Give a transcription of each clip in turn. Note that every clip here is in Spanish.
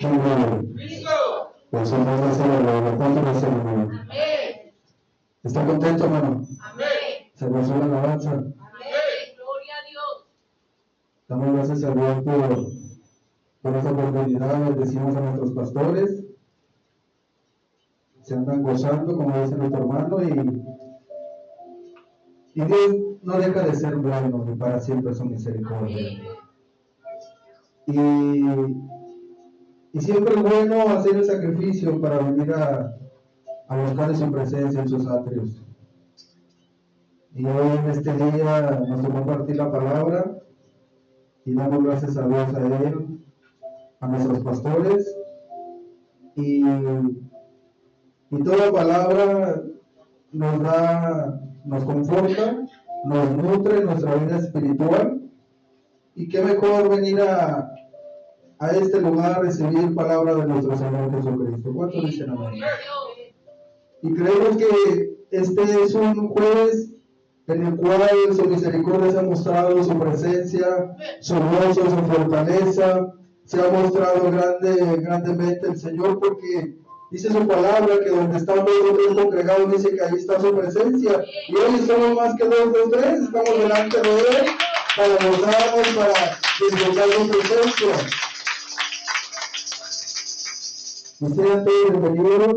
Por eso no se celebra, ¿cuánto no se celebra? ¿Está contento, hermano? Se gozó la alabanza. Gloria a Dios. Damos gracias a Dios por esta oportunidad. Decimos a nuestros pastores, se andan gozando, como dice nuestro hermano, y Dios no deja de ser bueno, y para siempre su misericordia. Y siempre es bueno hacer el sacrificio para venir a buscar en su presencia, en sus atrios. Y hoy en este día nos tocó compartir la palabra y damos gracias a Dios, a Él, a nuestros pastores, y toda palabra nos conforta, nos nutre en nuestra vida espiritual, y qué mejor venir a este lugar a recibir palabra de nuestro Señor Jesucristo. ¿Cuántos dicen amén? Y creemos que este es un jueves en el cual su misericordia se ha mostrado, su presencia, su gozo, su fortaleza, se ha mostrado grandemente el Señor, porque dice su palabra que donde estamos nosotros congregados, dice que ahí está su presencia, y hoy somos más que dos o tres, estamos delante de Él para gozarnos, para disfrutar su presencia. Y sean todos bienvenidos.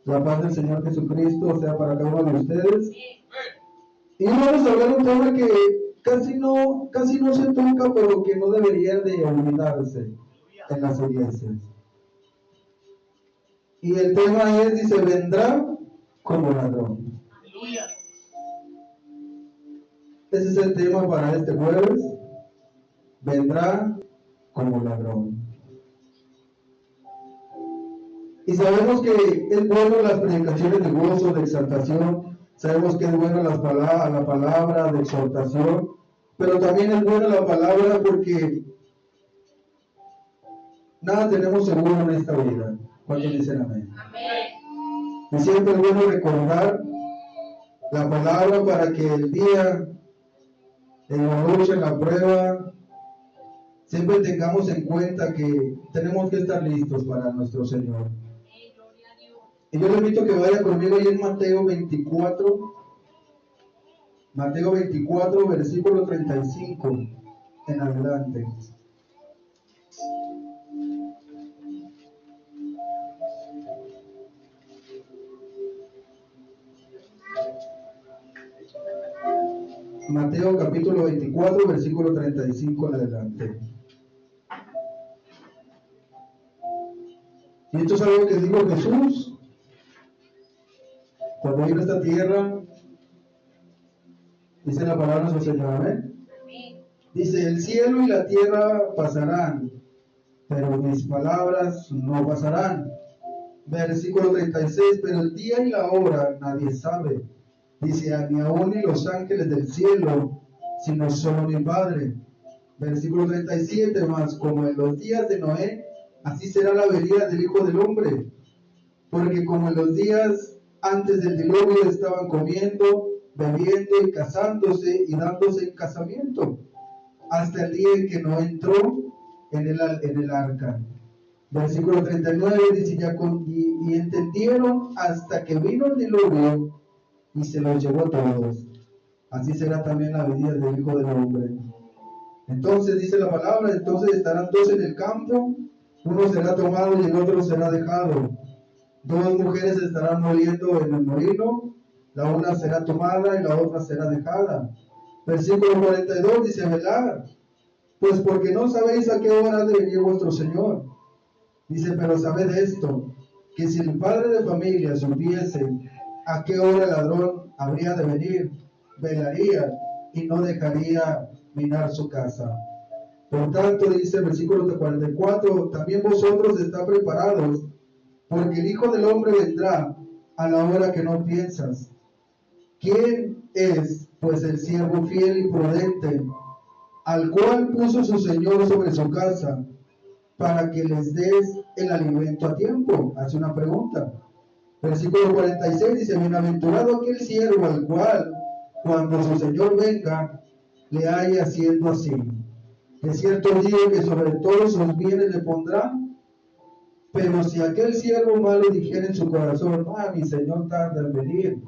La paz del Señor Jesucristo sea para cada uno de ustedes. Y vamos a hablar un tema que casi no se toca, pero que no debería de olvidarse en las iglesias. Y el tema es, dice, vendrá como ladrón. Ese es el tema para este jueves. Vendrá como ladrón. Y sabemos que es bueno las predicaciones de gozo, de exaltación. Sabemos que es buena la palabra de exhortación, pero también es buena la palabra porque nada tenemos seguro en esta vida. ¿Cuántos dicen amén? Y siempre es bueno recordar la palabra para que el día, en la lucha, en la prueba, siempre tengamos en cuenta que tenemos que estar listos para nuestro Señor. Y yo le invito a que vaya conmigo ahí en Mateo 24, versículo 35 en adelante. Mateo capítulo 24, versículo 35 en adelante. Y esto es algo que dijo Jesús cuando vino a esta tierra. Dice la palabra de su Señor, amén. Dice, el cielo y la tierra pasarán, pero mis palabras no pasarán. Versículo 36, pero el día y la hora nadie sabe. Dice, ni aún ni los ángeles del cielo, sino solo mi Padre. Versículo 37, más como en los días de Noé, así será la venida del Hijo del Hombre. Porque como en los días antes del diluvio estaban comiendo, bebiendo y casándose y dándose en casamiento, hasta el día en que no entró en el arca. Versículo 39 dice, y entendieron hasta que vino el diluvio y se los llevó todos. Así será también la venida del Hijo del Hombre. Entonces dice la palabra, entonces estarán dos en el campo, uno será tomado y el otro será dejado. Dos mujeres estarán muriendo en el molino, la una será tomada y la otra será dejada. Versículo 42 dice, velad, pues porque no sabéis a qué hora ha de venir vuestro Señor. Dice, pero sabed esto, que si el padre de familia supiese a qué hora el ladrón habría de venir, velaría y no dejaría minar su casa. Por tanto, dice el versículo 44, también vosotros estáis preparados, porque el Hijo del Hombre vendrá a la hora que no piensas. ¿Quién es, pues, el siervo fiel y prudente, al cual puso su Señor sobre su casa, para que les des el alimento a tiempo? Hace una pregunta. Versículo 46 dice, bienaventurado aquel siervo al cual, cuando su Señor venga, le haya haciendo así. De cierto digo que sobre todos sus bienes le pondrá Pero si aquel siervo malo dijera en su corazón, mi señor tarda en venir,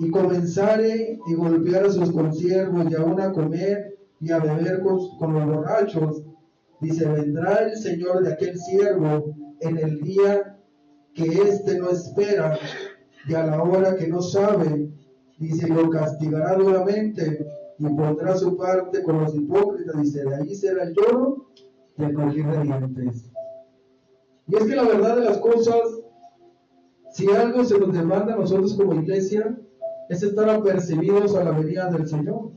y comenzare y golpear a sus consiervos y aún a comer y a beber con los borrachos, dice, vendrá el señor de aquel siervo en el día que éste no espera y a la hora que no sabe, dice, lo castigará duramente y pondrá su parte con los hipócritas, dice, de ahí será el lloro y el crujir de dientes. Y es que la verdad de las cosas, si algo se nos demanda a nosotros como iglesia, es estar apercibidos a la venida del Señor.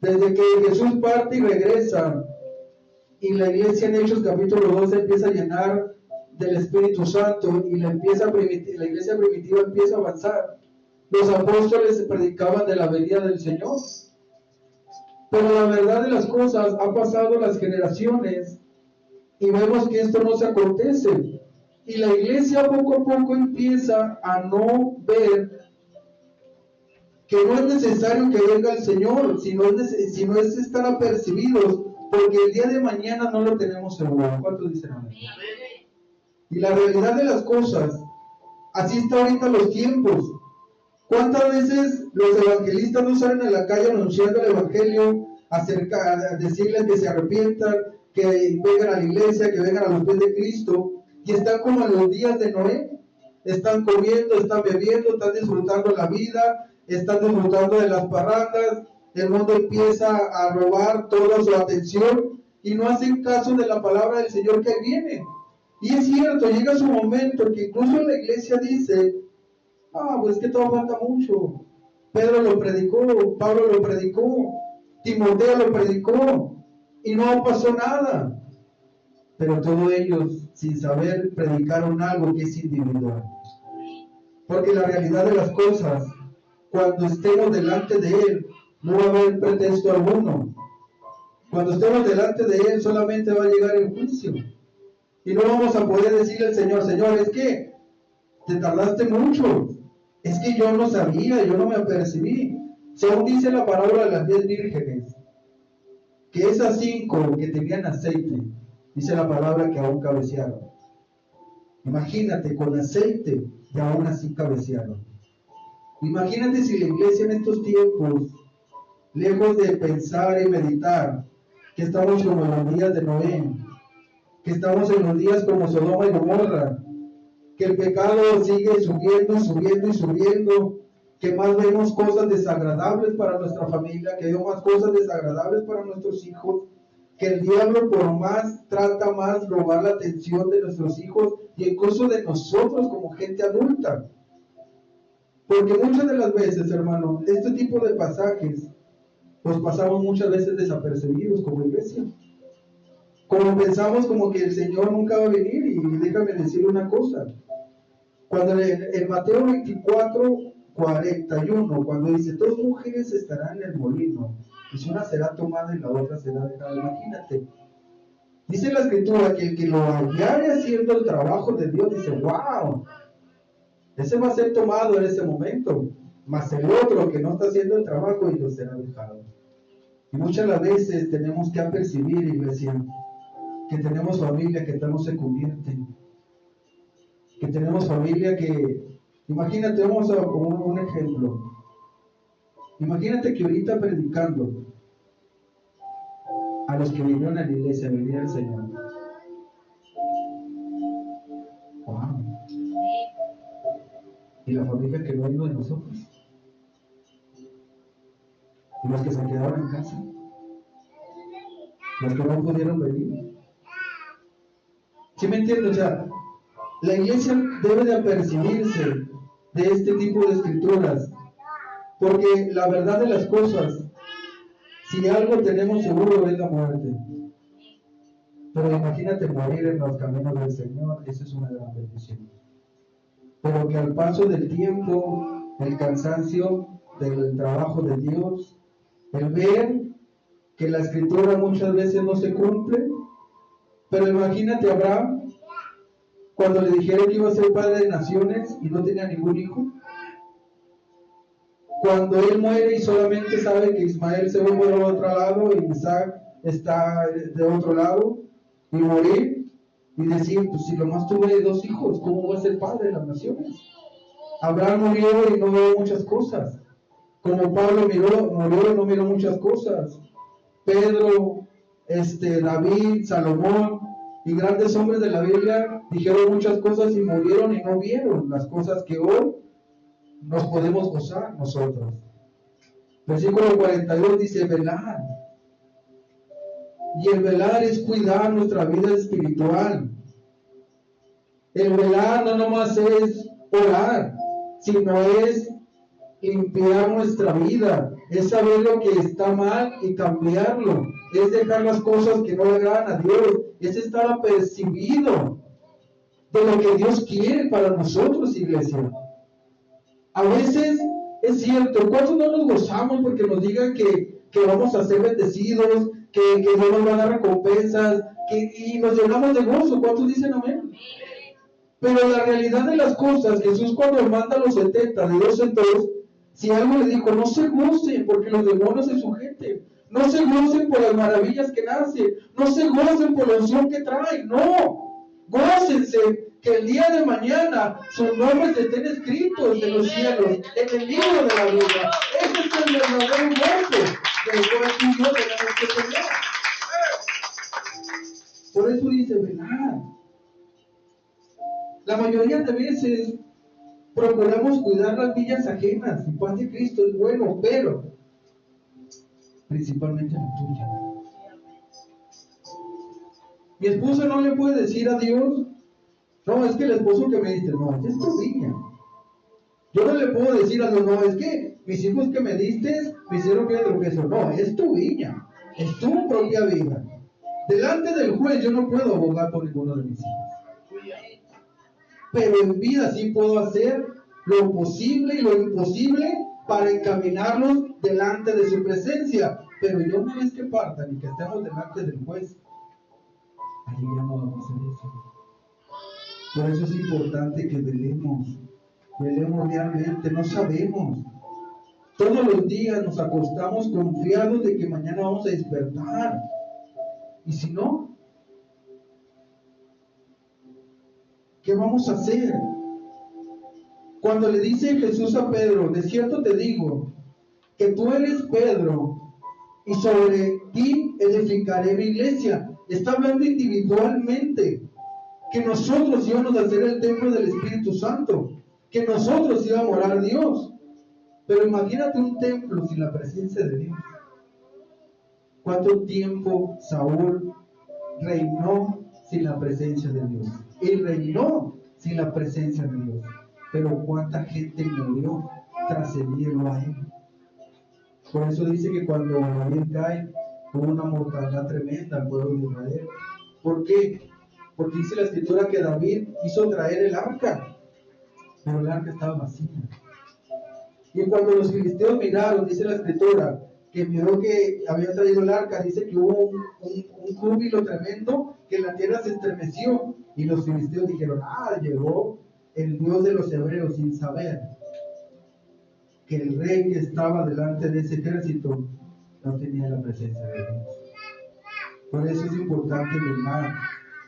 Desde que Jesús parte y regresa, y la iglesia en Hechos capítulo 2 empieza a llenar del Espíritu Santo, y la iglesia primitiva empieza a avanzar, los apóstoles predicaban de la venida del Señor. Pero la verdad de las cosas, han pasado las generaciones, y vemos que esto no se acontece. Y la iglesia poco a poco empieza a no ver que no es necesario que venga el Señor, sino es estar apercibidos, porque el día de mañana no lo tenemos seguro. ¿Cuántos dicen amén? Y la realidad de las cosas, así está ahorita los tiempos. ¿Cuántas veces los evangelistas no salen a la calle anunciando el evangelio, a decirles que se arrepientan, que vengan a la iglesia, que vengan a los pies de Cristo, y están como en los días de Noé? Están comiendo, están bebiendo, están disfrutando la vida, están disfrutando de las parrandas, el mundo empieza a robar toda su atención y no hacen caso de la palabra del Señor que viene. Y es cierto, llega su momento que incluso la iglesia dice, pues que todavía falta mucho. Pedro lo predicó, Pablo lo predicó, Timoteo lo predicó y no pasó nada. Pero todos ellos, sin saber, predicaron algo que es individual. Porque la realidad de las cosas, cuando estemos delante de Él, no va a haber pretexto alguno. Cuando estemos delante de Él, solamente va a llegar el juicio. Y no vamos a poder decirle al Señor, Señor, es que te tardaste mucho. Es que yo no sabía, yo no me apercibí. Según dice la parábola de las 10 vírgenes, que esas 5 que tenían aceite, dice la palabra que aún cabecearon. Imagínate, con aceite y aún así cabecearon. Imagínate si la iglesia en estos tiempos, lejos de pensar y meditar, que estamos como en los días de Noé, que estamos en los días como Sodoma y Gomorra, que el pecado sigue subiendo y subiendo y subiendo, que más vemos cosas desagradables para nuestra familia, que vemos más cosas desagradables para nuestros hijos, que el diablo por más trata más robar la atención de nuestros hijos y incluso de nosotros como gente adulta. Porque muchas de las veces, hermano, este tipo de pasajes los pasamos muchas veces desapercibidos como iglesia. Como pensamos como que el Señor nunca va a venir. Y déjame decirle una cosa. Cuando en Mateo 24:41, cuando dice, 2 mujeres estarán en el molino, y una será tomada y la otra será dejada. Imagínate. Dice la Escritura que el que lo hallare haciendo el trabajo de Dios, dice, wow, ese va a ser tomado en ese momento, mas el otro que no está haciendo el trabajo y lo será dejado. Y muchas de las veces tenemos que apercibir, iglesia, que tenemos familia que no se convierte, que tenemos familia que, imagínate, vamos a un ejemplo. Imagínate que ahorita predicando a los que vinieron a la iglesia, venía el Señor. Wow. Y la familia que no vino de nosotros. Y los que se quedaron en casa. Los que no pudieron venir. ¿Sí me entiendes? O sea, la iglesia debe de apercibirse de este tipo de escrituras. Porque la verdad de las cosas, si algo tenemos seguro es la muerte. Pero imagínate morir en los caminos del Señor, eso es una gran bendición. Pero que al paso del tiempo, el cansancio del trabajo de Dios, el ver que la escritura muchas veces no se cumple. Pero imagínate a Abraham, cuando le dijeron que iba a ser padre de naciones y no tenía ningún hijo. Cuando él muere y solamente sabe que Ismael se fue por el otro lado y Isaac está de otro lado, y morir, y decir, pues si nomás tuve 2 hijos, ¿cómo va a ser padre de las naciones? Abraham murió y no vio muchas cosas. Como Pablo murió y no miró muchas cosas. Pedro, David, Salomón y grandes hombres de la Biblia dijeron muchas cosas y murieron y no vieron las cosas que hoy nos podemos gozar nosotros. Versículo 42 dice, velar. Y el velar es cuidar nuestra vida espiritual. El velar no nomás es orar, sino es limpiar nuestra vida, es saber lo que está mal y cambiarlo, es dejar las cosas que no le agradan a Dios, es estar apercibido de lo que Dios quiere para nosotros, iglesia. A veces es cierto, ¿cuántos no nos gozamos porque nos digan que vamos a ser bendecidos, que Dios nos va a dar recompensas, y nos llenamos de gozo? ¿Cuántos dicen amén? Pero la realidad de las cosas, Jesús cuando manda a los 70 de 2 en 2, si algo le dijo, no se gocen porque los demonios se sujeten, no se gocen por las maravillas que nacen, no se gocen por la unción que traen, no, gócense que el día de mañana sus nombres estén escritos en los cielos, en el libro de la vida. Ese es el verdadero gozo del cual tú y yo tenemos que tener. Por eso dice, velar. La mayoría de veces procuramos cuidar las villas ajenas, y paz de Cristo es bueno, pero principalmente la tuya. Mi esposa no le puede decir a Dios, no, es que el esposo que me diste, no, es tu viña. Yo no le puedo decir a Dios, no, es que mis hijos que me diste me hicieron bien tropiezo. No, es tu viña, es tu propia vida. Delante del juez yo no puedo abogar por ninguno de mis hijos. Pero en vida sí puedo hacer lo posible y lo imposible para encaminarlos delante de su presencia. Pero ya una vez que partan y que estemos delante del juez, ahí ya no vamos a hacer eso. Por eso es importante que velemos realmente, no sabemos. Todos los días nos acostamos confiados de que mañana vamos a despertar. Y si no, ¿qué vamos a hacer? Cuando le dice Jesús a Pedro, de cierto te digo, que tú eres Pedro, y sobre ti edificaré mi iglesia. Está hablando individualmente, que nosotros íbamos a hacer el templo del Espíritu Santo, que nosotros íbamos a orar a Dios. Pero imagínate un templo sin la presencia de Dios. ¿Cuánto tiempo Saúl reinó sin la presencia de Dios? Y reinó sin la presencia de Dios. Pero cuánta gente murió tras seguirlo a él. Por eso dice que cuando David cae, hubo una mortandad tremenda al pueblo de Israel. ¿Por qué? Porque dice la escritura que David hizo traer el arca, pero el arca estaba vacía. Y cuando los filisteos miraron, dice la escritura, que miró que había traído el arca, dice que hubo un júbilo tremendo, que la tierra se estremeció, y los filisteos dijeron, llegó el Dios de los hebreos, sin saber que el rey que estaba delante de ese ejército no tenía la presencia de Dios. Por eso es importante velar.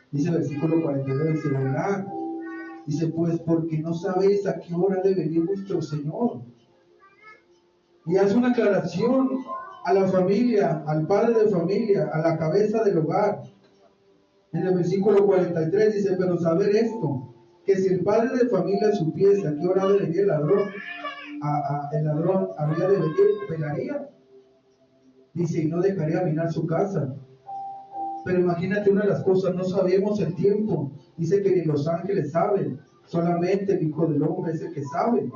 Dice el versículo 42, dice, velar. Dice, pues porque no sabéis a qué hora debe venir vuestro Señor. Y hace una aclaración a la familia, al padre de familia, a la cabeza del hogar. En el versículo 43 dice, pero saber esto, que si el padre de familia supiese a qué hora debe venir el ladrón habría de venir, velaría. Dice, y no dejaría mirar su casa. Pero imagínate una de las cosas, no sabemos el tiempo. Dice que ni los ángeles saben, solamente el Hijo del Hombre es el que sabe.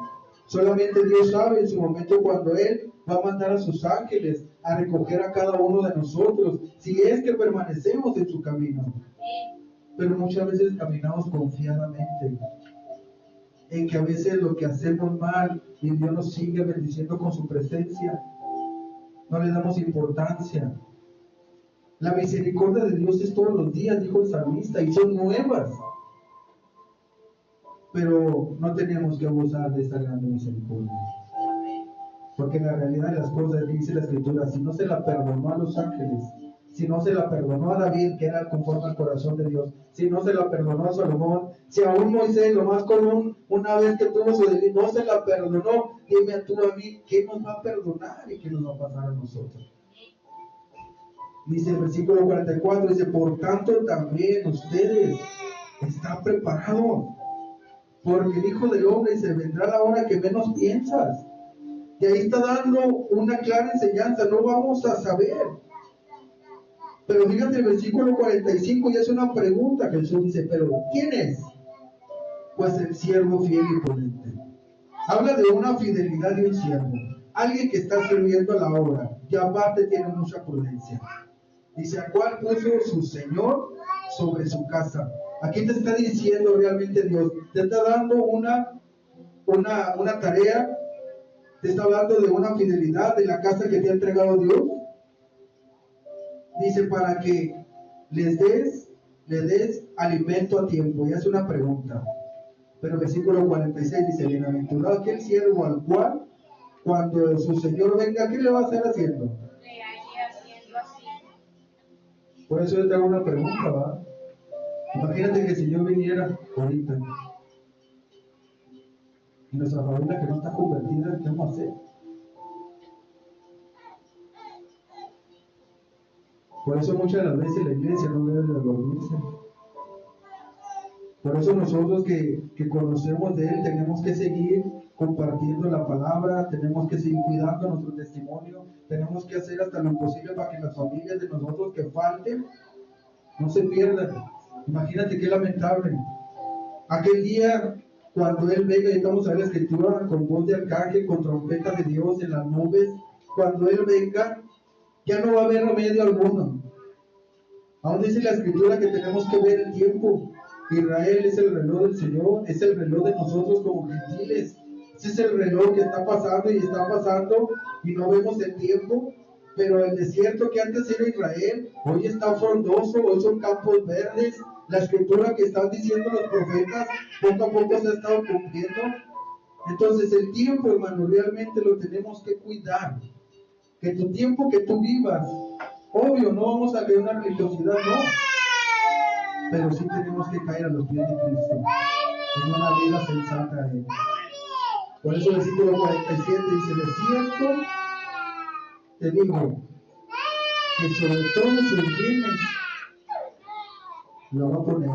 Solamente Dios sabe en su momento cuando Él va a mandar a sus ángeles a recoger a cada uno de nosotros, si es que permanecemos en su camino. Pero muchas veces caminamos confiadamente, en que a veces lo que hacemos mal y Dios nos sigue bendiciendo con su presencia, no le damos importancia. La misericordia de Dios es todos los días, dijo el salmista, y son nuevas. Pero no tenemos que abusar de esta gran misericordia. Porque la realidad de las cosas, dice la escritura, si no se la perdonó a los ángeles, si no se la perdonó a David, que era conforme al corazón de Dios, si no se la perdonó a Salomón, si aún Moisés, lo más común, una vez que tuvo su delito, no se la perdonó, dime tú a mí, ¿qué nos va a perdonar y qué nos va a pasar a nosotros? Dice el versículo 44, dice, por tanto también ustedes están preparados, porque el Hijo del Hombre se vendrá a la hora que menos piensas. Y ahí está dando una clara enseñanza, no vamos a saber. Pero fíjate el versículo 45 y es una pregunta. Jesús dice, pero ¿quién es? Pues el siervo fiel y prudente. Habla de una fidelidad de un siervo, alguien que está sirviendo a la obra y aparte tiene mucha prudencia. Dice, ¿a cuál puso su Señor sobre su casa? Aquí te está diciendo realmente Dios, te está dando una tarea, te está hablando de una fidelidad de la casa que te ha entregado Dios. Dice, para que le des alimento a tiempo. Y hace una pregunta. Pero el versículo 46 dice, bienaventurado aquel siervo al cual, cuando su Señor venga, ¿qué le va a hacer haciendo? Por eso yo te hago una pregunta, ¿va? Imagínate que si yo viniera ahorita y nuestra familia que no está convertida, ¿qué vamos a hacer? Por eso muchas de las veces la iglesia no debe de dormirse. Por eso nosotros que conocemos de Él tenemos que seguir compartiendo la palabra, tenemos que seguir cuidando nuestro testimonio, tenemos que hacer hasta lo imposible para que las familias de nosotros que falten no se pierdan. Imagínate qué lamentable. Aquel día, cuando Él venga, y estamos a ver la escritura, con voz de arcángel, con trompeta de Dios en las nubes, cuando Él venga, ya no va a haber remedio alguno. Aún dice la escritura que tenemos que ver el tiempo. Israel es el reloj del Señor, es el reloj de nosotros como gentiles. Ese es el reloj que está pasando y no vemos el tiempo. Pero el desierto que antes era Israel, hoy está frondoso, hoy son campos verdes. La escritura que están diciendo los profetas, poco a poco se ha estado cumpliendo. Entonces el tiempo, hermano, realmente lo tenemos que cuidar. Que tu tiempo que tú vivas, obvio, no vamos a creer una religiosidad, no. Pero sí tenemos que caer a los pies de Cristo, en una vida sensata a Él. Por eso el versículo 47 dice, de cierto te digo, que sobre todos sus bienes lo va a poner.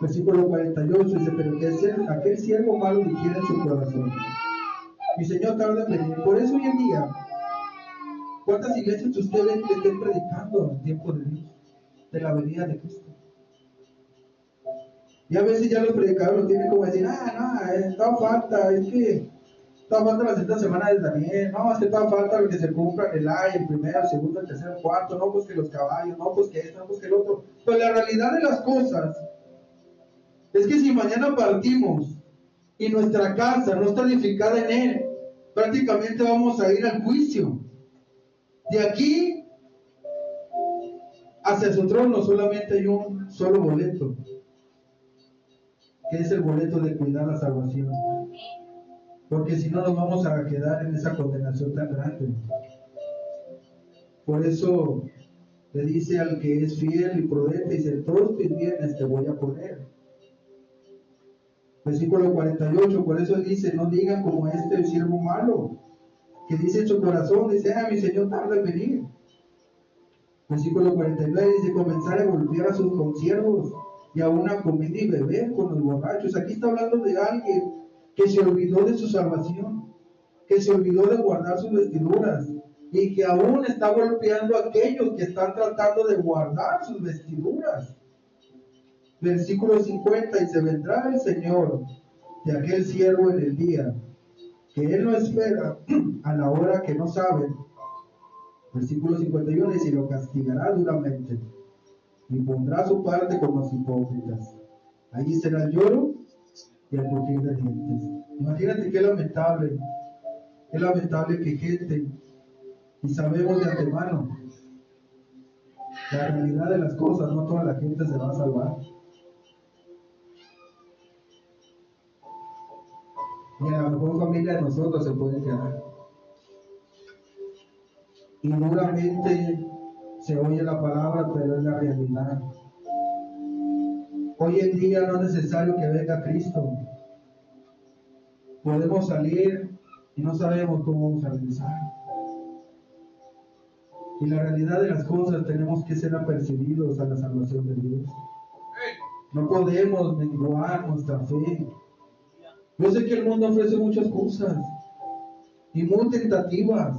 Versículo 48 dice, pero que aquel siervo malo dijera en su corazón, mi Señor tarda en venir. Por eso hoy en día, ¿cuántas iglesias usted ve que le estén predicando en el tiempo de Dios, de la venida de Cristo? Y a veces ya los predicadores lo tienen como decir, está falta, es que está falta la sexta semana de Daniel, no, es que está falta lo que se cumpla en el año, el primero, el segundo, el tercero, el cuarto, no, pues que los caballos, no, pues que esto, no, pues que el otro. Pues la realidad de las cosas es que si mañana partimos y nuestra casa no está edificada en Él, prácticamente vamos a ir al juicio. De aquí hacia su trono solamente hay un solo boleto, que es el boleto de cuidar la salvación. Porque si no nos vamos a quedar en esa condenación tan grande. Por eso le dice al que es fiel y prudente, dice, todos tus bienes te voy a poner. Versículo 48, por eso dice, no digan como el siervo malo, que dice en su corazón, dice, mi Señor tarda en venir. Versículo 49 dice, comenzar a golpear a sus consiervos y aún a comer y beber con los borrachos. Aquí está hablando de alguien que se olvidó de su salvación, que se olvidó de guardar sus vestiduras y que aún está golpeando a aquellos que están tratando de guardar sus vestiduras. Versículo 50, y se vendrá el Señor de aquel siervo en el día que él no espera, a la hora que no sabe. Versículo 51, dice, y lo castigará duramente y pondrá su parte con los hipócritas. Allí será el lloro y el crujir de dientes. Imagínate qué lamentable que gente, y sabemos de antemano la realidad de las cosas, no toda la gente se va a salvar. Y a la mejor familia de nosotros se puede quedar. y duramente se oye la palabra, pero es la realidad. Hoy en día no es necesario que venga Cristo. Podemos salir y no sabemos cómo vamos a regresar. Y la realidad de las cosas, tenemos que ser apercibidos a la salvación de Dios. No podemos menguar nuestra fe. Yo sé que el mundo ofrece muchas cosas y muy tentativas,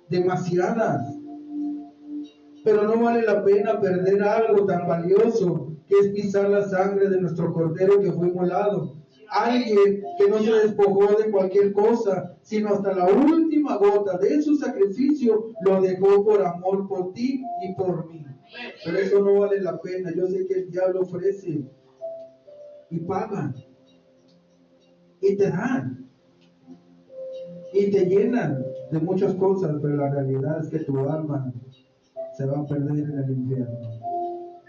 demasiadas, pero no vale la pena perder algo tan valioso que es pisar la sangre de nuestro Cordero que fue inmolado. Alguien que no se despojó de cualquier cosa, sino hasta la última gota de su sacrificio lo dejó por amor por ti y por mí. Pero eso no vale la pena. Yo sé que el diablo ofrece y paga y te dan y te llenan de muchas cosas, pero la realidad es que tu alma se va a perder en el infierno.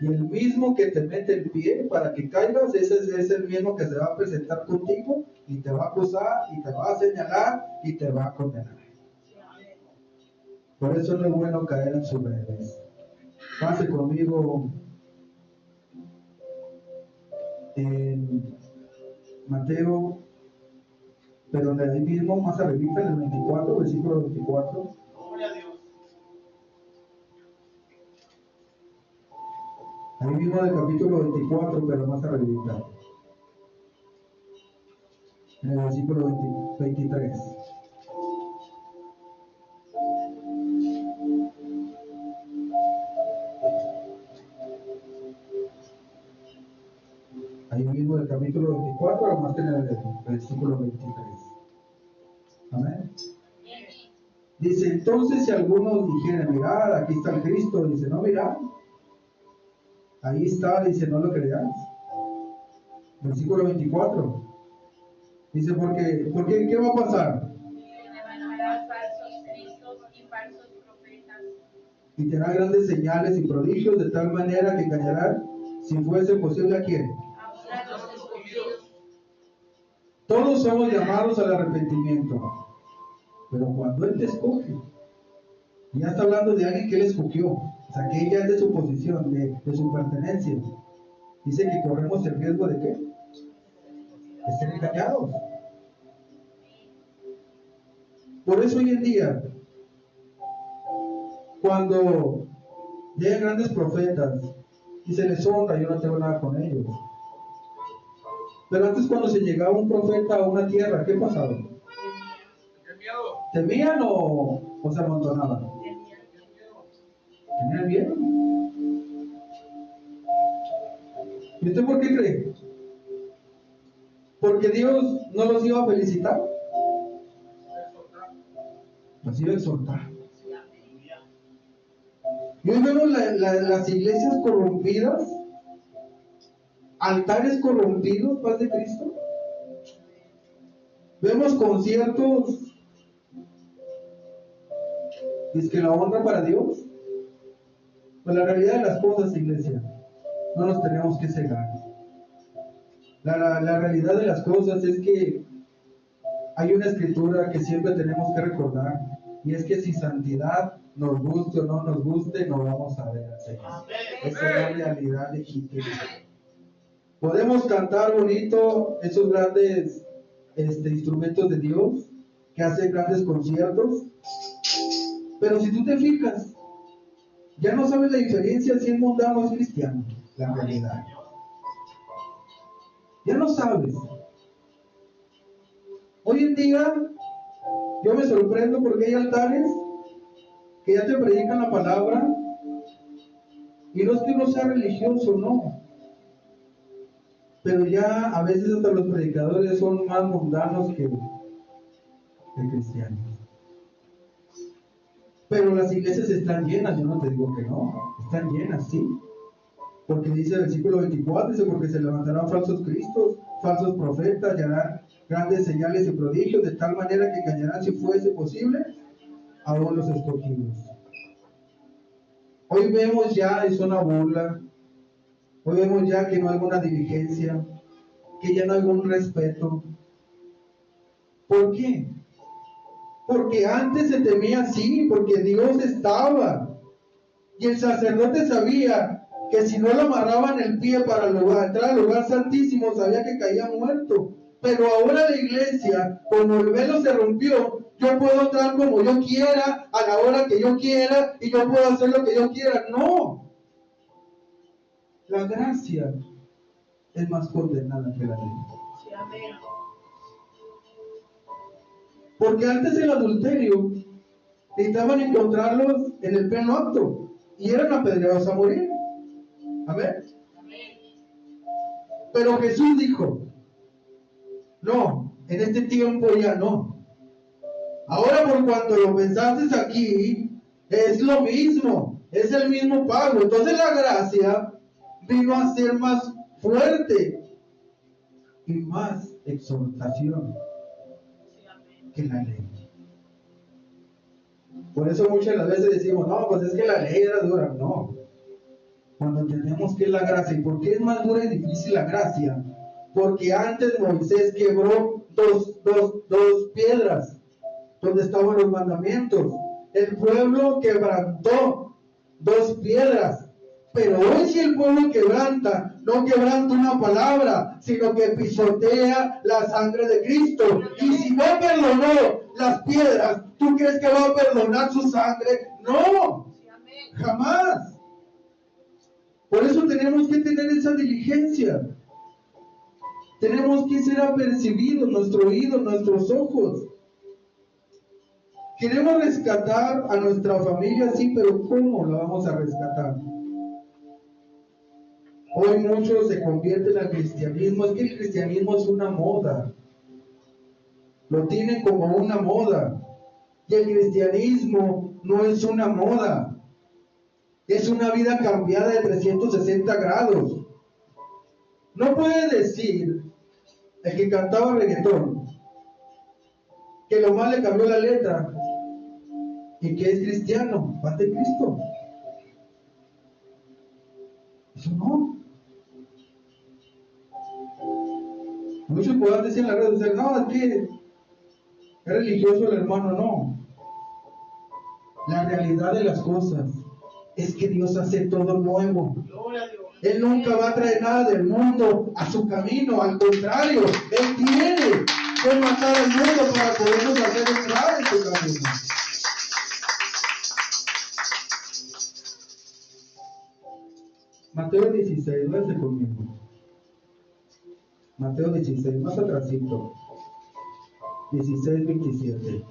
Y el mismo que te mete el pie para que caigas, ese es el mismo que se va a presentar contigo y te va a acusar y te va a señalar y te va a condenar. Por eso no es bueno caer en sus redes. Pase conmigo en Mateo, pero de ahí mismo, más arriba, en el 24, versículo 24. Ahí mismo del capítulo 24, pero más arriba, en el versículo 23. Ahí mismo del capítulo 24, o más que en el versículo 23. Amén. Dice, entonces si algunos dijeran, mirad, aquí está el Cristo, dice, no, mirad, ahí está, dice, no lo creáis. Versículo 24. Dice, porque ¿qué va a pasar? Y tendrá grandes señales y prodigios de tal manera que engañarán, si fuese posible, ¿a quién? Todos somos llamados al arrepentimiento, pero cuando Él te escoge, ya está hablando de alguien que Él escogió, o sea, que ella es de su posición, de su pertenencia. Dice que corremos el riesgo de ¿qué? De ser engañados. Por eso hoy en día, cuando llegan grandes profetas y se les honra, yo no tengo nada con ellos. Pero antes, cuando se llegaba un profeta a una tierra, ¿qué pasaba? ¿Temían o se amontonaban? ¿Tenían miedo? ¿Y usted por qué cree? Porque Dios no los iba a felicitar, los iba a exhortar. Y hoy vemos las iglesias corrompidas, altares corrompidos, paz de Cristo. Vemos conciertos, es que la honra para Dios. Pues la realidad de las cosas, iglesia, no nos tenemos que cegar. La realidad de las cosas es que hay una escritura que siempre tenemos que recordar, y es que si santidad nos guste o no nos guste, no vamos a ver al Señor. Esa es la realidad legítima. Podemos cantar bonito esos grandes instrumentos de Dios que hacen grandes conciertos, pero si tú te fijas, ya no sabes la diferencia si es mundano o es cristiano, la realidad. Ya no sabes. Hoy en día yo me sorprendo porque hay altares que ya te predican la palabra, y no es que uno sea religioso, no, pero ya a veces hasta los predicadores son más mundanos que cristianos. Pero las iglesias están llenas, yo no te digo que no, están llenas, sí. Porque dice el versículo 24, dice, porque se levantarán falsos cristos, falsos profetas, y harán grandes señales y prodigios, de tal manera que engañarán, si fuese posible, aún los escogidos. Hoy vemos ya, es una burla. Hoy vemos ya que no hay alguna diligencia, que ya no hay algún respeto. ¿Por qué? Porque antes se temía así, porque Dios estaba. Y el sacerdote sabía que si no lo amarraban el pie para entrar al lugar santísimo, sabía que caía muerto. Pero ahora la iglesia, como el velo se rompió, yo puedo entrar como yo quiera, a la hora que yo quiera, y yo puedo hacer lo que yo quiera. No. La gracia es más condenada que la ley. Sí, amén. Porque antes el adulterio necesitaban encontrarlos en el pleno acto y eran apedreados a morir. Amén. Pero Jesús dijo, no, en este tiempo ya no. Ahora por cuanto lo pensaste aquí, es lo mismo, es el mismo pago. Entonces la gracia vino a ser más fuerte y más exhortación que la ley. Por eso muchas las veces decimos, no, pues es que la ley era dura. No. Cuando entendemos que es la gracia. ¿Y por qué es más dura y difícil la gracia? Porque antes Moisés quebró dos piedras donde estaban los mandamientos. El pueblo quebrantó dos piedras. Pero hoy si el pueblo quebranta, no quebranta una palabra, sino que pisotea la sangre de Cristo. Y si no perdonó las piedras, ¿tú crees que va a perdonar su sangre? No, jamás. Por eso tenemos que tener esa diligencia. Tenemos que ser apercibidos, nuestro oído, nuestros ojos. Queremos rescatar a nuestra familia, sí, pero ¿cómo la vamos a rescatar? Hoy muchos se convierten al cristianismo. Es que el cristianismo es una moda. Lo tienen como una moda. Y el cristianismo no es una moda. Es una vida cambiada de 360 grados. No puede decir el que cantaba reggaetón que lo más le cambió la letra y que es cristiano, ante Cristo. Eso no. Muchos pueden decir en las redes sociales, no, es que es religioso el hermano. No. La realidad de las cosas es que Dios hace todo nuevo. Él nunca va a traer nada del mundo a su camino, al contrario, Él tiene que matar al mundo para podernos hacer entrar en su camino. Mateo 16, váyase conmigo. Mateo 16, más atrásito. 16, 27.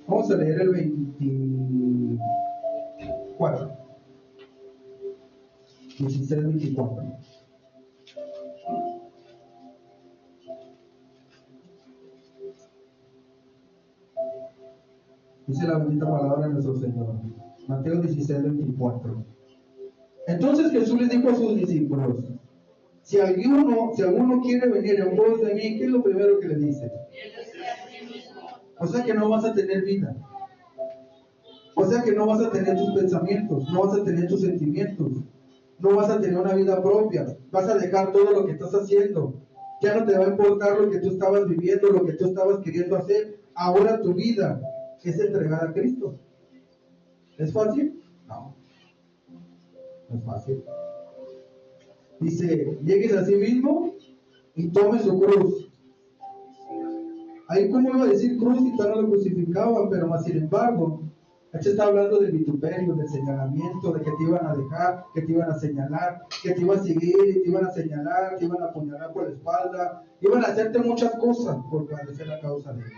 Vamos a leer el 24. 16, 24. Dice la bendita palabra de nuestro Señor. Mateo 16, 24. Entonces Jesús les dijo a sus discípulos, si alguno quiere venir en pos de mí, ¿qué es lo primero que le dice? O sea que no vas a tener vida. O sea que no vas a tener tus pensamientos, no vas a tener tus sentimientos, no vas a tener una vida propia, vas a dejar todo lo que estás haciendo. Ya no te va a importar lo que tú estabas viviendo, lo que tú estabas queriendo hacer. Ahora tu vida es entregar a Cristo. ¿Es fácil? No, no es fácil. Dice, llegues a sí mismo y tome su cruz. Ahí como iba a decir cruz y tal no lo crucificaban, pero más sin embargo, este está hablando del vituperio, del señalamiento, de que te iban a dejar, que te iban a señalar, que te iban a seguir y te iban a señalar, te iban a apuñalar por la espalda, iban a hacerte muchas cosas por padecer la causa de él.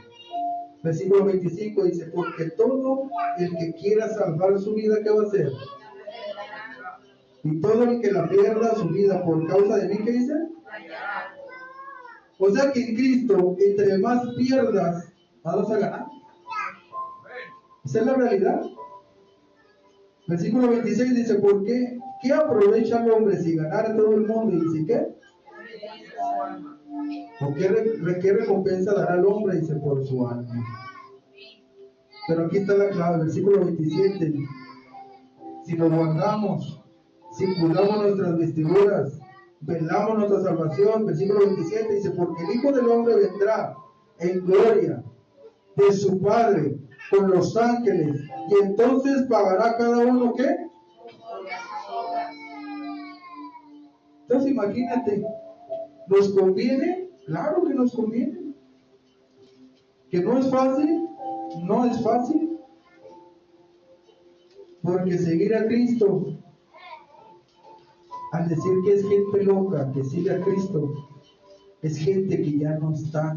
Versículo 25 dice, porque todo el que quiera salvar su vida, ¿qué va a hacer? Y todo el que la pierda su vida por causa de mí, ¿qué dice? O sea que en Cristo, entre más pierdas, más vas a ganar. Esa es la realidad. Versículo 26 dice, ¿por qué? ¿Qué aprovecha el hombre si ganara todo el mundo? Y dice, ¿qué? ¿O qué recompensa dará el hombre? Dice, por su alma. Pero aquí está la clave, versículo 27. Si nos guardamos, si cuidamos nuestras vestiduras, velamos nuestra salvación. Versículo 27 dice, porque el Hijo del Hombre vendrá en gloria de su Padre con los ángeles, y entonces pagará cada uno, ¿qué? Entonces imagínate, ¿nos conviene? Claro que nos conviene. ¿Que no es fácil? No es fácil. Porque seguir a Cristo, al decir que es gente loca que sigue a Cristo, es gente que ya no está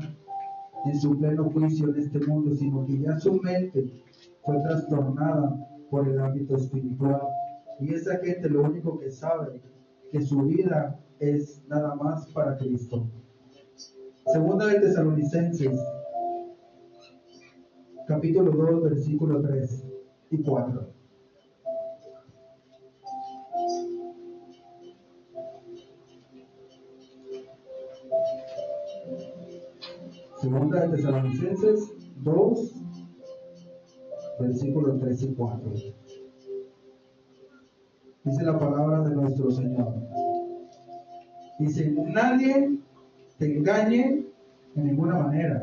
en su pleno juicio en este mundo, sino que ya su mente fue trastornada por el ámbito espiritual. Y esa gente lo único que sabe que su vida es nada más para Cristo. Segunda de Tesalonicenses, capítulo 2, versículos 3 y 4. Segunda de Tesalonicenses 2, versículos 3 y 4. Dice la palabra de nuestro Señor. Dice, nadie te engañe en ninguna manera.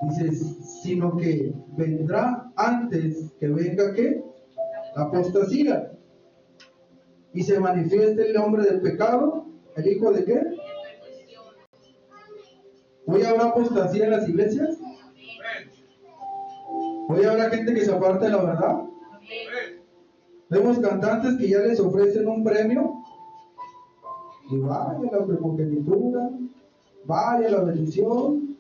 Dice, sino que vendrá antes que venga, ¿qué? La apostasía. Y se manifieste el hombre del pecado, el hijo de ¿qué? ¿Hoy habrá apostasía en las iglesias? ¿Hoy habrá gente que se aparta de la verdad? Vemos cantantes que ya les ofrecen un premio y vaya la primogenitura, vaya la bendición,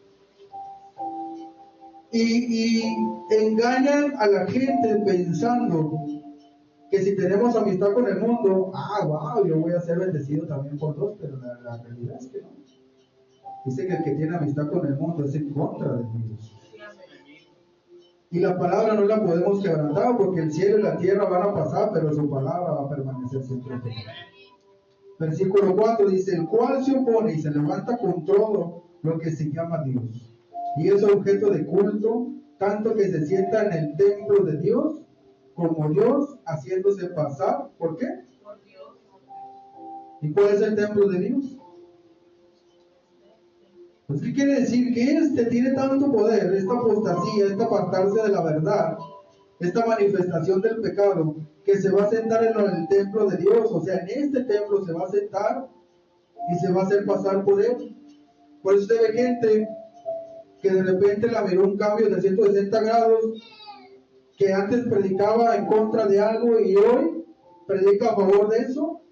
y engañan a la gente pensando que si tenemos amistad con el mundo, wow, yo voy a ser bendecido también por Dios, pero la realidad es que no. Dice que el que tiene amistad con el mundo es en contra de Dios. Y la palabra no la podemos quebrantar, porque el cielo y la tierra van a pasar, pero su palabra va a permanecer siempre. Versículo 4 dice, el cual se opone y se levanta con todo lo que se llama Dios, y es objeto de culto, tanto que se sienta en el templo de Dios, como Dios, haciéndose pasar, ¿por qué? Por Dios. ¿Y cuál es el templo de Dios? Pues, ¿qué quiere decir? Que este tiene tanto poder, esta apostasía, este apartarse de la verdad, esta manifestación del pecado, que se va a sentar en el templo de Dios, o sea, en este templo se va a sentar y se va a hacer pasar por él. Por eso usted ve gente que de repente la miró un cambio de 160 grados, que antes predicaba en contra de algo y hoy predica a favor de eso.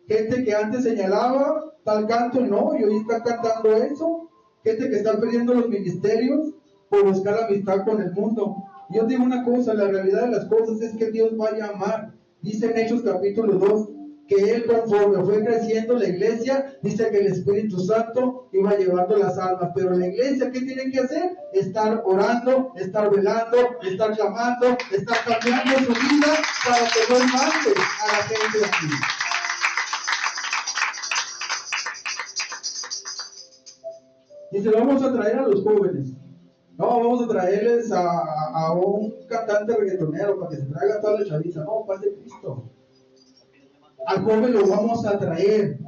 Gente que antes señalaba tal canto no, y hoy está cantando eso. Gente que está perdiendo los ministerios por buscar la amistad con el mundo. Y yo digo una cosa, la realidad de las cosas es que Dios va a llamar. Dice en Hechos capítulo 2 que Él, conforme fue creciendo la iglesia, dice que el Espíritu Santo iba llevando las almas. Pero la iglesia, ¿qué tiene que hacer? Estar orando, estar velando, estar clamando, estar cambiando su vida para que no mande a la gente de aquí. Dice, vamos a traer a los jóvenes. No, vamos a traerles a un cantante reggaetonero para que se traiga toda la chaviza. No, paz de Cristo. Al joven lo vamos a traer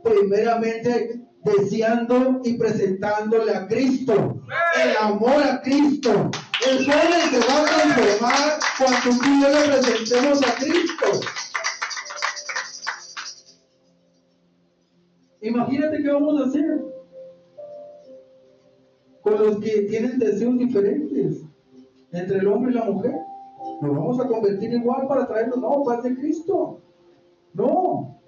primeramente deseando y presentándole a Cristo, el amor a Cristo. El joven se va a transformar cuando tú y yo le presentemos a Cristo. Imagínate qué vamos a hacer con los que tienen deseos diferentes entre el hombre y la mujer. Nos vamos a convertir igual para traerlos, no, paz de Cristo. No,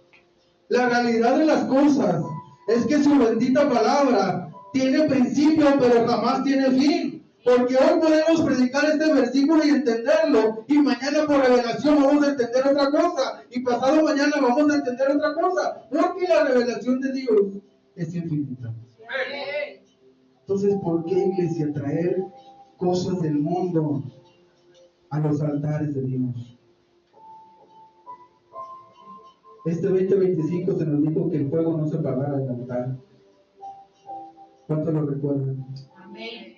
la realidad de las cosas es que su bendita palabra tiene principio, pero jamás tiene fin. Porque hoy podemos predicar este versículo y entenderlo, y mañana por revelación vamos a entender otra cosa, y pasado mañana vamos a entender otra cosa, porque la revelación de Dios es infinita. Entonces, ¿por qué, iglesia, traer cosas del mundo a los altares de Dios? Este 2025 se nos dijo que el fuego no se apagara en el altar. ¿Cuántos lo recuerdan? Amén.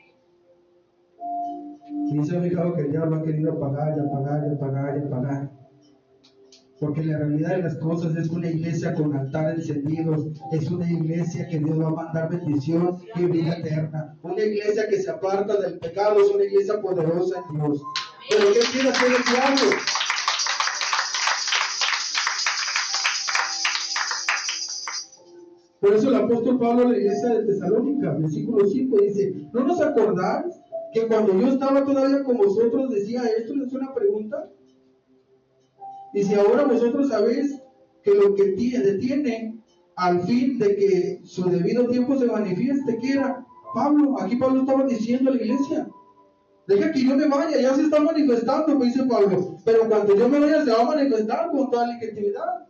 Y se ha fijado que el diablo ha querido apagar y apagar y apagar y apagar. Porque la realidad de las cosas es una iglesia con altares encendidos, es una iglesia que Dios va a mandar bendición y vida eterna. Una iglesia que se aparta del pecado, es una iglesia poderosa en Dios. Pero ¿qué quiere hacer el diablo? Por eso el apóstol Pablo a la iglesia de Tesalónica, versículo 5, dice: ¿no nos acordáis que cuando yo estaba todavía con vosotros decía esto? Es una pregunta. Y si ahora vosotros sabéis que lo que detiene al fin de que su debido tiempo se manifieste, ¿qué era? Pablo, aquí Pablo estaba diciendo a la iglesia: deja que yo me vaya, ya se está manifestando, me dice Pablo, pero cuando yo me vaya se va a manifestar con toda legitimidad,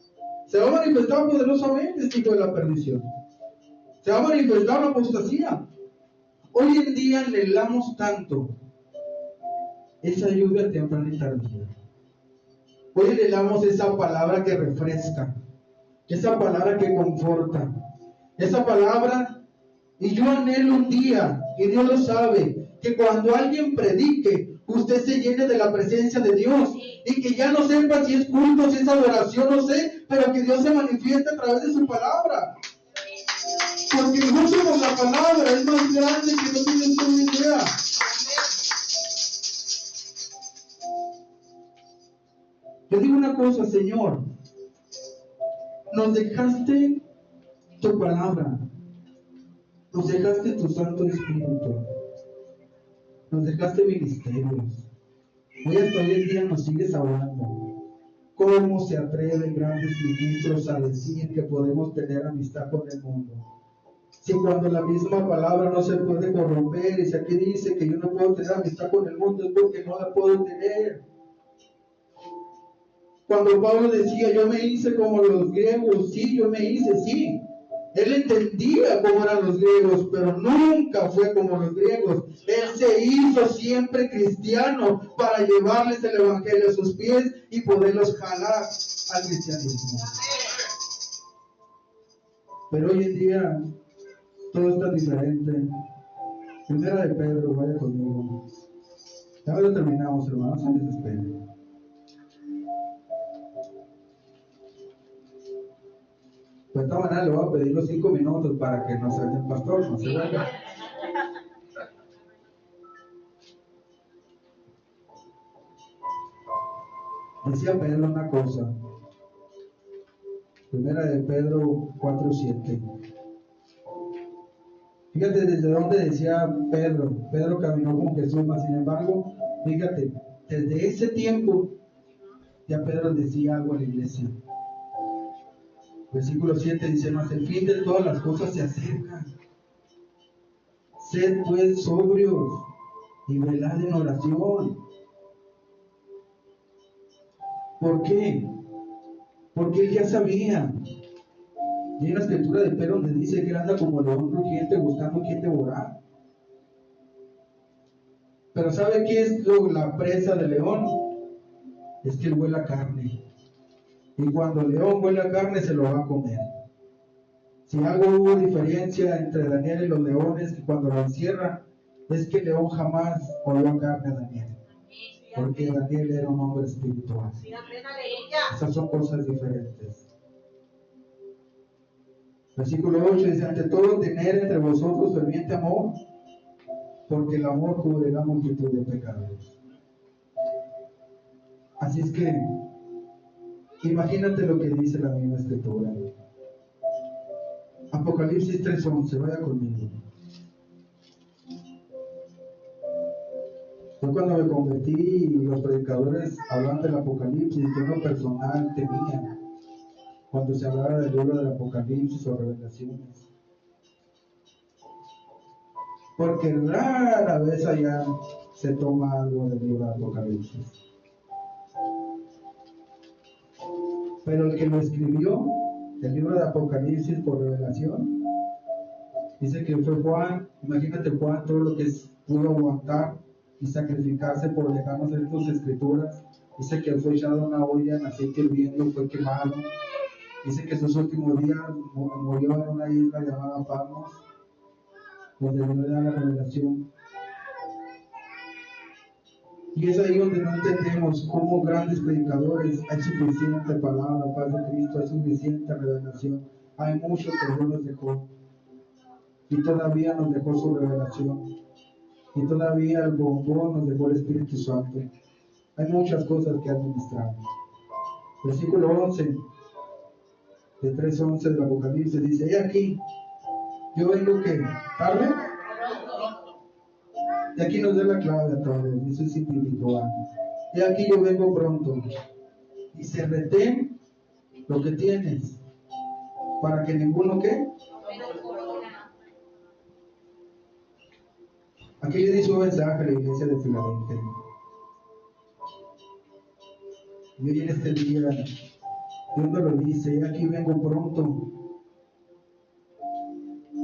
se va a manifestar poderosamente este hijo de la perdición, se va a manifestar la apostasía. Hoy en día anhelamos tanto esa lluvia temprana y tardía. Hoy anhelamos esa palabra que refresca, esa palabra que conforta, esa palabra. Y yo anhelo un día, y Dios lo sabe, que cuando alguien predique, usted se llene de la presencia de Dios, y que ya no sepa si es culto, si es adoración, no sé, pero que Dios se manifieste a través de su palabra. Porque nosotros la palabra es más grande que no tiene usted una idea. Yo digo una cosa, Señor, nos dejaste tu palabra, nos dejaste tu Santo Espíritu, nos dejaste ministerios. Hoy hasta hoy en día nos sigues hablando. ¿Cómo se atreven grandes ministros a decir que podemos tener amistad con el mundo? Si cuando la misma palabra no se puede corromper, y si aquí dice que yo no puedo tener amistad con el mundo, es porque no la puedo tener. Cuando Pablo decía: yo me hice como los griegos, sí, yo me hice, sí. Él entendía cómo eran los griegos, pero nunca fue como los griegos. Él se hizo siempre cristiano para llevarles el evangelio a sus pies y poderlos jalar al cristianismo. Pero hoy en día todo está diferente. Primera de Pedro, vaya conmigo. Ya lo terminamos, hermanos, no se desesperen. Pues de esta manera le voy a pedir los 5 minutos para que nos salga el pastor, no se vaya. Decía Pedro una cosa. Primera de Pedro 4:7. Fíjate desde dónde decía Pedro. Pedro caminó con Jesús, mas sin embargo, fíjate, desde ese tiempo ya Pedro decía algo a la iglesia. Versículo 7 dice: mas el fin de todas las cosas se acerca. Sed pues sobrios y velad en oración. ¿Por qué? Porque él ya sabía. Y hay una escritura de Pedro donde dice que él anda como león rugiente buscando quien devorar. Pero ¿sabe qué es la presa del león? Es que él huele a carne. Y cuando el león huele a carne, se lo va a comer. Si algo hubo diferencia entre Daniel y los leones, que cuando lo encierran, es que el león jamás olió a carne a Daniel. Porque Daniel era un hombre espiritual. Esas son cosas diferentes. Versículo 8 dice: ante todo, tener entre vosotros ferviente amor, porque el amor cubrirá multitud de pecados. Así es que, imagínate lo que dice la misma escritura. Apocalipsis 3:11, vaya conmigo. Yo cuando me convertí y los predicadores hablaban del Apocalipsis, yo en lo personal temía cuando se hablara del libro del Apocalipsis o revelaciones. Porque rara vez allá se toma algo del libro del Apocalipsis. Pero el que lo escribió, el libro de Apocalipsis por revelación, dice que fue Juan. Imagínate Juan, todo lo que pudo aguantar y sacrificarse por dejarnos estas escrituras. Dice que fue echado a una olla en aceite hirviendo, fue quemado. Dice que sus últimos días murió en una isla llamada Patmos, donde Dios le da la revelación. Y es ahí donde no entendemos cómo grandes predicadores hay suficiente palabra, paz de Cristo, hay suficiente revelación. Hay mucho que Dios nos dejó. Y todavía nos dejó su revelación. Y todavía el bombón nos dejó el Espíritu Santo. Hay muchas cosas que administrar. Versículo 11, de 3:11 del Apocalipsis, dice: he aquí, yo vengo que tarde. Y aquí nos da la clave a todos. Eso es individual. He aquí, yo vengo pronto. Y se retén lo que tienes, para que ninguno ¿qué? Aquí le dice un mensaje a la iglesia de Filadelfia. Y hoy en este día, Dios nos lo dice: aquí vengo pronto.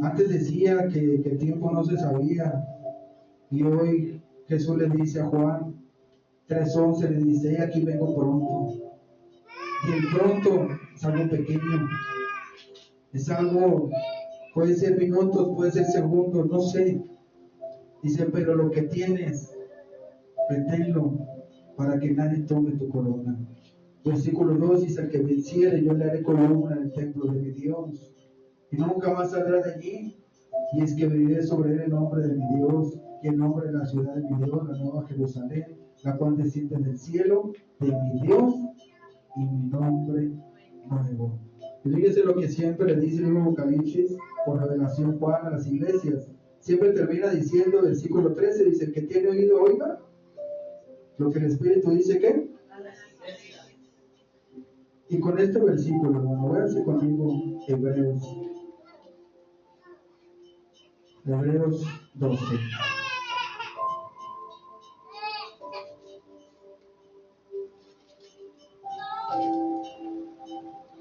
Antes decía que el tiempo no se sabía, y hoy Jesús le dice a Juan 3:11, le dice: aquí vengo pronto. Y el pronto es algo pequeño, es algo, puede ser minutos, puede ser segundos, no sé. Dice: pero lo que tienes, reténlo, para que nadie tome tu corona. Versículo 2 dice: al que venciere, yo le haré columna en el templo de mi Dios, y nunca más saldrá de allí. Y es que veniré sobre él el nombre de mi Dios, y el nombre de la ciudad de mi Dios, la nueva Jerusalén, la cual desciende del cielo de mi Dios, y mi nombre nuevo. Y fíjese lo que siempre le dice el libro Apocalipsis por revelación Juan a las iglesias. Siempre termina diciendo, versículo 13, dice: el que tiene oído, oiga lo que el Espíritu dice. ¿Qué? Y con este versículo, hermano, véanse conmigo Hebreos 12.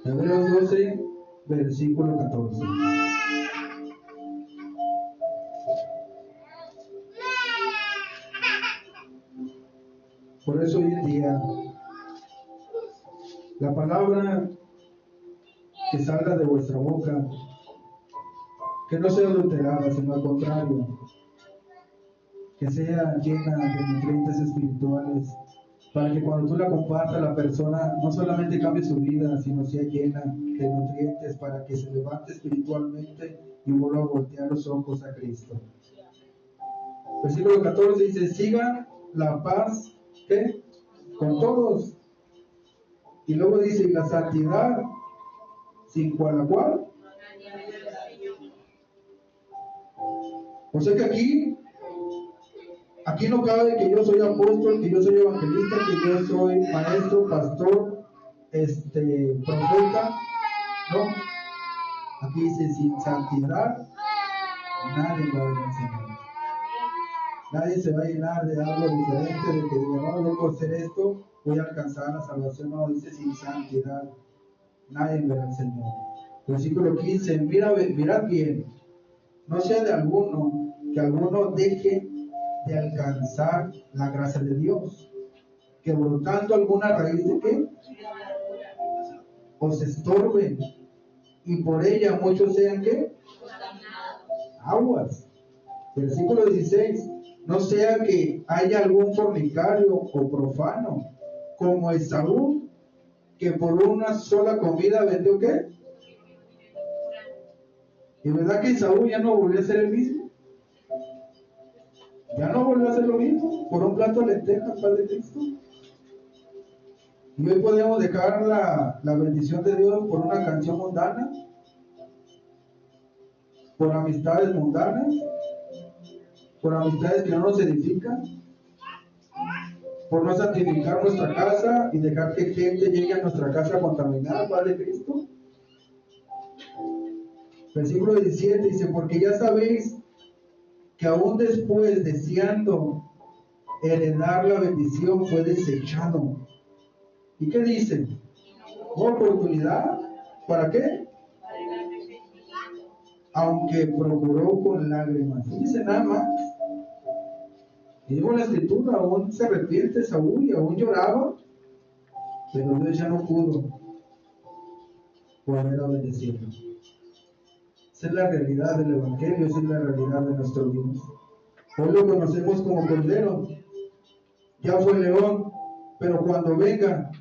Hebreos 12, versículo 14. Por eso hoy en día, la palabra que salga de vuestra boca, que no sea adulterada, sino al contrario, que sea llena de nutrientes espirituales, para que cuando tú la compartas, la persona no solamente cambie su vida, sino sea llena de nutrientes para que se levante espiritualmente y vuelva a voltear los ojos a Cristo. Versículo 14 dice: siga la paz, ¿qué? Con todos. Y luego dice: y la santidad, sin la cual. O sea que aquí no cabe que yo soy apóstol, que yo soy evangelista, que yo soy maestro, pastor, profeta. No. Aquí dice: sin santidad nadie va a ver al Señor. Nadie se va a llenar de algo diferente, de que diga: no, yo por ser esto voy a alcanzar la salvación. No, dice: sin santidad nadie verá al Señor. Versículo 15: mirad bien, no sea de alguno que alguno deje de alcanzar la gracia de Dios, que brotando alguna raíz de qué os estorben, y por ella muchos sean ¿qué? Aguas. Versículo 16: no sea que haya algún fornicario o profano, como Esaú, que por una sola comida vendió ¿qué? Y verdad que Esaú ya no volvió a ser el mismo. Ya no volvió a ser lo mismo por un plato de lentejas, Padre Cristo. Y hoy podemos dejar la bendición de Dios por una canción mundana, por amistades mundanas, por amistades que no nos edifican, por no santificar nuestra casa y dejar que gente llegue a nuestra casa contaminada, Padre Cristo. Versículo 17 dice: porque ya sabéis que aún después, deseando heredar la bendición, fue desechado. ¿Y qué dice? ¿Oportunidad? ¿Para qué? Aunque procuró con lágrimas. Dice nada más. Y digo la escritura: aún se arrepiente Saúl y aún lloraba, pero Dios ya no pudo poder bendecirlo. Esa es la realidad del Evangelio, esa es la realidad de nuestro Dios. Hoy lo conocemos como Cordero, ya fue león, pero cuando venga,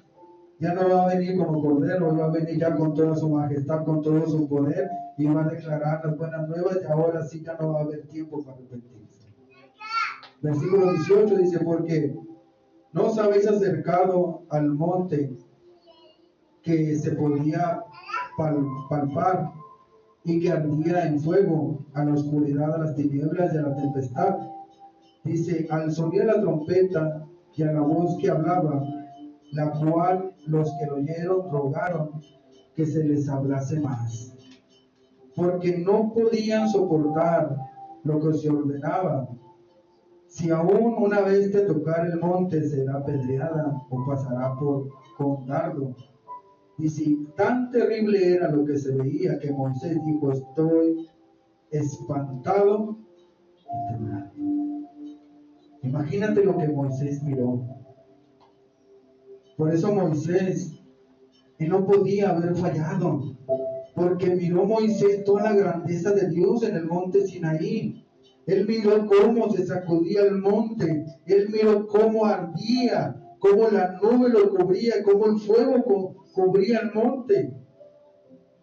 ya no va a venir como cordero, va a venir ya con toda su majestad, con todo su poder, y va a declarar las buenas nuevas, y ahora sí ya no va a haber tiempo para arrepentirse. Versículo 18 dice, porque no os habéis acercado al monte que se podía palpar y que ardía en fuego, a la oscuridad, a las tinieblas y a la tempestad. Dice, al sonido de la trompeta y a la voz que hablaba, la cual los que lo oyeron rogaron que se les hablase más, porque no podían soportar lo que se ordenaba. Si aún una vez te tocar el monte, será apedreada o pasará con dardo. Y si tan terrible era lo que se veía, que Moisés dijo, estoy espantado y temblando. Imagínate lo que Moisés miró. Por eso Moisés, él no podía haber fallado, porque miró Moisés toda la grandeza de Dios en el monte Sinaí. Él miró cómo se sacudía el monte, él miró cómo ardía, cómo la nube lo cubría, cómo el fuego cubría el monte.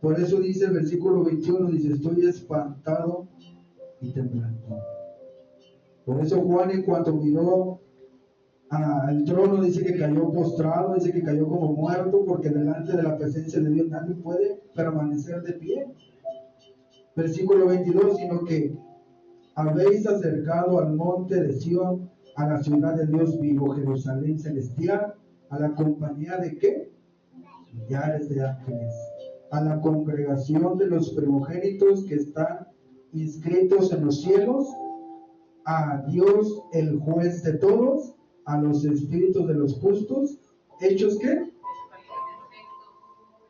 Por eso dice el versículo 21, dice, estoy espantado y temblando. Por eso Juan, en cuanto miró al trono, dice que cayó postrado, dice que cayó como muerto, porque delante de la presencia de Dios nadie puede permanecer de pie. Versículo 22, sino que habéis acercado al monte de Sión, a la ciudad de Dios vivo, Jerusalén celestial, a la compañía de ¿qué? Millares de ángeles, a la congregación de los primogénitos que están inscritos en los cielos, a Dios el juez de todos, a los espíritus de los justos, hechos ¿qué?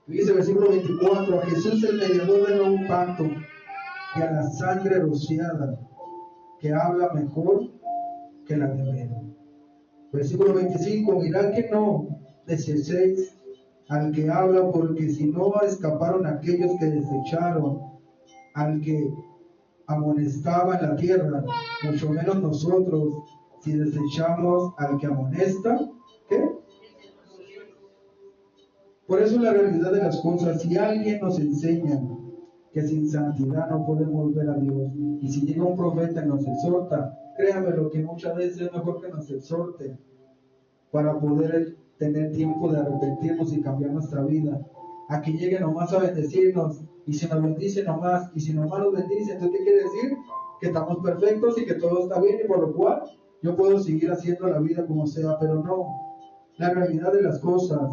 Dice el versículo 24, a Jesús el mediador del nuevo pacto, y a la sangre rociada, que habla mejor que la de Abel. Versículo 25, mirad que no deseéis al que habla, porque si no escaparon aquellos que desecharon al que amonestaba en la tierra, mucho menos nosotros, si desechamos al que amonesta, ¿qué? Por eso la realidad de las cosas, si alguien nos enseña que sin santidad no podemos ver a Dios, y si llega un profeta y nos exhorta, créame lo que muchas veces es mejor que nos exhorte para poder tener tiempo de arrepentirnos y cambiar nuestra vida, a que llegue nomás a bendecirnos, y si nos bendice nomás, y si nomás nos bendice, entonces ¿qué quiere decir? Que estamos perfectos y que todo está bien, y por lo cual yo puedo seguir haciendo la vida como sea, pero no. La realidad de las cosas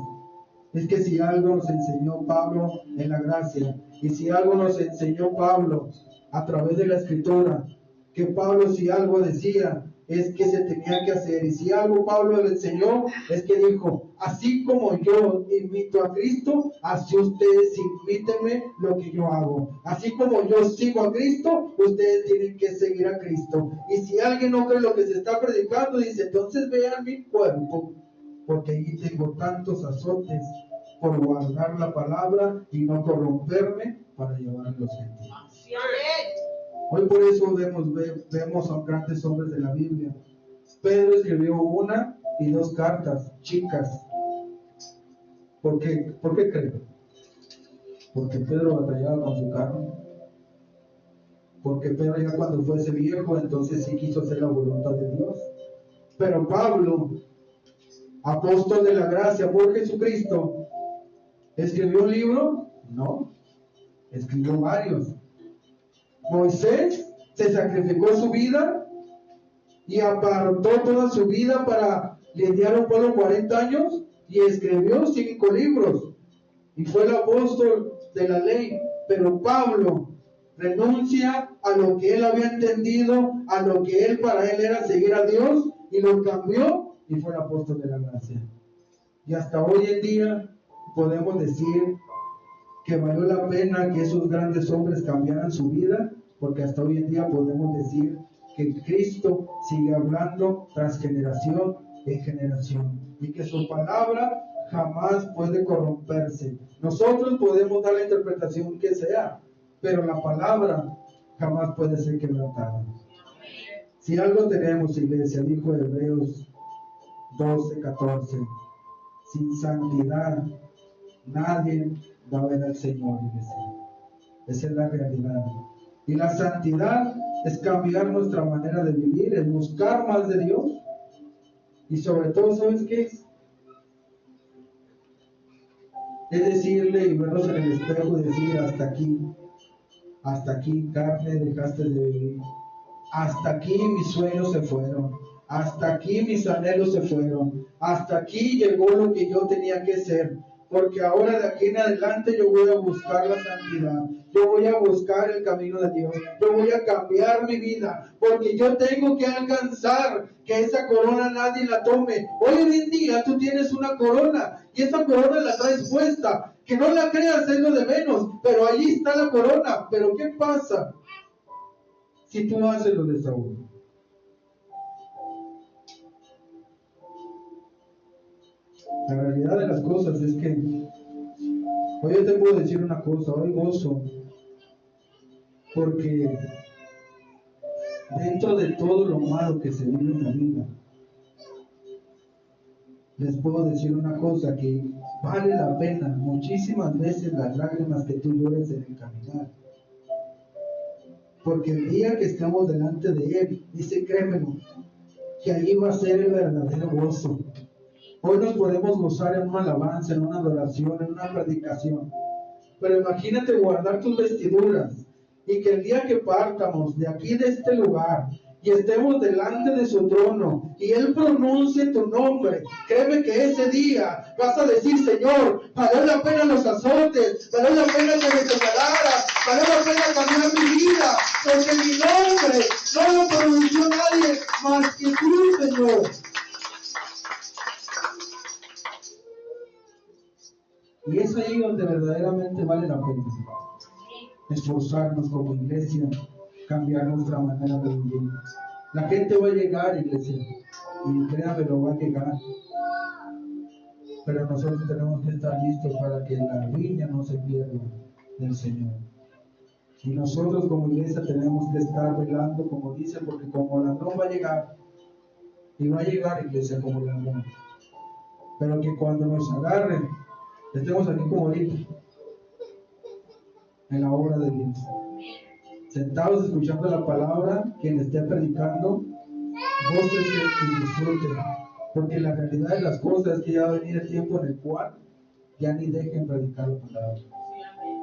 es que si algo nos enseñó Pablo en la gracia, y si algo nos enseñó Pablo a través de la escritura, que Pablo si algo decía es que se tenía que hacer, y si algo Pablo le enseñó es que dijo, así como yo imito a Cristo, así ustedes imítenme lo que yo hago. Así como yo sigo a Cristo, ustedes tienen que seguir a Cristo. Y si alguien no cree lo que se está predicando, dice, entonces vean mi cuerpo, porque ahí tengo tantos azotes por guardar la palabra y no corromperme para llevar a los gentiles. Hoy por eso vemos a grandes hombres de la Biblia. Pedro escribió 1 y 2 cartas chicas. ¿Por qué creo? Porque Pedro batallaba con su carne. Porque Pedro ya cuando fuese viejo, entonces sí quiso hacer la voluntad de Dios. Pero Pablo, apóstol de la gracia por Jesucristo, ¿escribió un libro? No, escribió varios. Moisés se sacrificó su vida y apartó toda su vida para lidiar a un pueblo 40 años y escribió 5 libros y fue el apóstol de la ley. Pero Pablo renuncia a lo que él había entendido, a lo que él para él era seguir a Dios, y lo cambió y fue el apóstol de la gracia. Y hasta hoy en día podemos decir que valió la pena que esos grandes hombres cambiaran su vida, porque hasta hoy en día podemos decir que Cristo sigue hablando tras generación en generación y que su palabra jamás puede corromperse. Nosotros podemos dar la interpretación que sea, pero la palabra jamás puede ser quebrantada. Si algo tenemos, iglesia, dijo Hebreos 12:14. Sin santidad nadie va a ver al Señor, iglesia. Esa es la realidad. Y la santidad es cambiar nuestra manera de vivir, es buscar más de Dios. Y sobre todo, ¿sabes qué es? Es decirle y vernos en el espejo y decir: hasta aquí, carne, dejaste de vivir. Hasta aquí mis sueños se fueron. Hasta aquí mis anhelos se fueron. Hasta aquí llegó lo que yo tenía que ser. Porque ahora de aquí en adelante yo voy a buscar la santidad. Yo voy a buscar el camino de Dios. Yo voy a cambiar mi vida. Porque yo tengo que alcanzar que esa corona nadie la tome. Hoy en día tú tienes una corona y esa corona la traes puesta. Que no la creas es lo de menos. Pero allí está la corona. Pero ¿qué pasa si tú haces lo de Saúl? La realidad de las cosas es que hoy yo te puedo decir una cosa: hoy gozo, porque dentro de todo lo malo que se vive en la vida, les puedo decir una cosa: que vale la pena muchísimas veces las lágrimas que tú llores en el caminar. Porque el día que estamos delante de Él, dice, créemelo, que allí va a ser el verdadero gozo. Hoy nos podemos gozar en una alabanza, en una adoración, en una predicación. Pero imagínate guardar tus vestiduras y que el día que partamos de aquí, de este lugar, y estemos delante de su trono y Él pronuncie tu nombre, créeme que ese día vas a decir: Señor, valió la pena los azotes, valió la pena que me señalara, valió la pena cambiar mi vida, porque mi nombre no lo pronunció nadie más que tú, Señor. Y es ahí donde verdaderamente vale la pena esforzarnos como iglesia, cambiar nuestra manera de vivir. La gente va a llegar, iglesia, y créanmelo, va a llegar. Pero nosotros tenemos que estar listos para que la viña no se pierda del Señor. Y nosotros como iglesia tenemos que estar velando, como dice, porque como ladrón va a llegar. Y va a llegar, iglesia, como ladrón. Pero que cuando nos agarren, estemos aquí como ahorita, en la obra de Dios, sentados escuchando la palabra, quien esté predicando, gócese y disfrute, porque la realidad de las cosas es que ya va a venir el tiempo en el cual ya ni dejen predicar la palabra,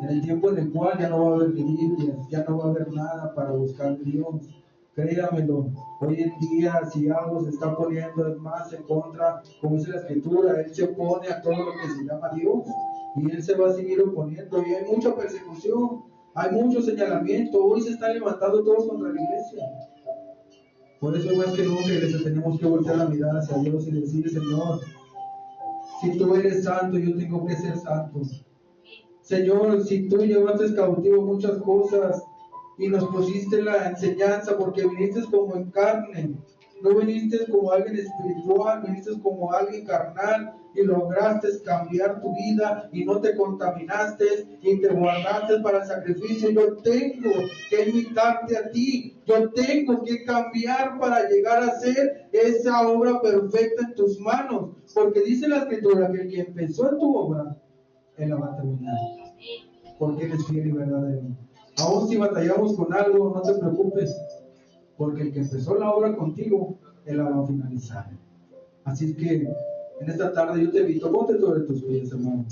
en el tiempo en el cual ya no va a haber Biblias, ya no va a haber nada para buscar a Dios. Créamelo, hoy en día si algo se está poniendo es más en contra, como dice la escritura, Él se opone a todo lo que se llama Dios y Él se va a seguir oponiendo, y hay mucha persecución, hay mucho señalamiento. Hoy se están levantando todos contra la iglesia. Por eso más que nunca, iglesia, tenemos que voltear la mirada hacia Dios y decir: Señor, si tú eres santo, yo tengo que ser santo. Señor, si tú llevaste cautivo muchas cosas y nos pusiste la enseñanza, porque viniste como en carne, no viniste como alguien espiritual, viniste como alguien carnal y lograste cambiar tu vida y no te contaminaste y te guardaste para el sacrificio. Yo tengo que imitarte a ti, yo tengo que cambiar para llegar a ser esa obra perfecta en tus manos, porque dice la escritura que el que empezó en tu obra, Él la va a terminar, porque Él es fiel y verdadero. Aún si batallamos con algo, no te preocupes, porque el que empezó la obra contigo, Él la va a finalizar. Así que en esta tarde yo te invito, ponte sobre tus pies, hermano.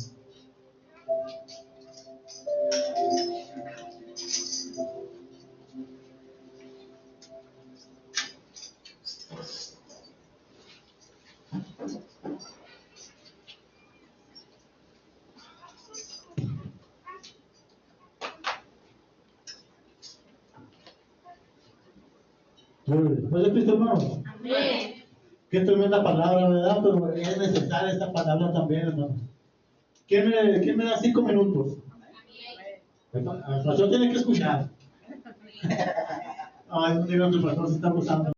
Después de Cristo, hermano. Amén. Qué tremenda palabra, ¿verdad? Pero es necesaria esta palabra también, hermano. ¿Quién me da 5 minutos? El pastor tiene que escuchar. Ay, no digan que el pastor se está gozando.